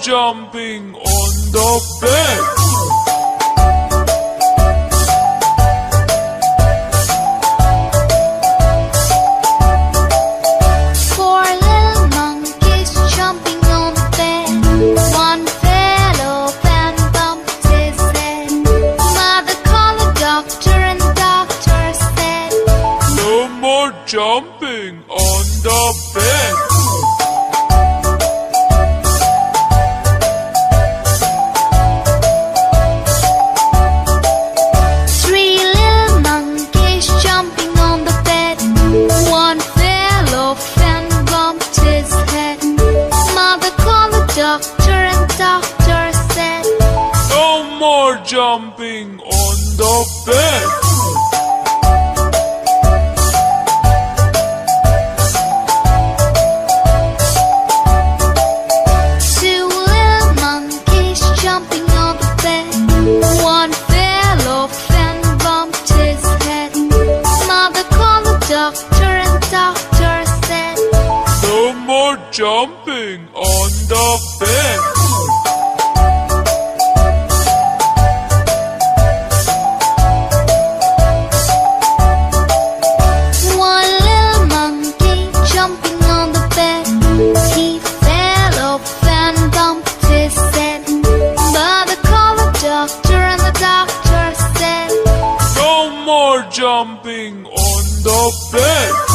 jumping on the bed. Four little monkeys jumping on the bed. One fell off and bumped his head. Mother called the doctor and the doctor said, No more jumping on the bed. Three little monkeys jumping on the bed. One fell off and bumped his head. Mother called the doctor and the doctor said, No more jumping on the bed. Two little monkeys jumping on the bed. One fell off and bumped his head. Mother called the doctor and the doctor said, No more jumping on the bed. One little monkey jumping on the bed. He fell off and bumped his head. Mother called the doctor and the doctor said, No more jumping on the bed.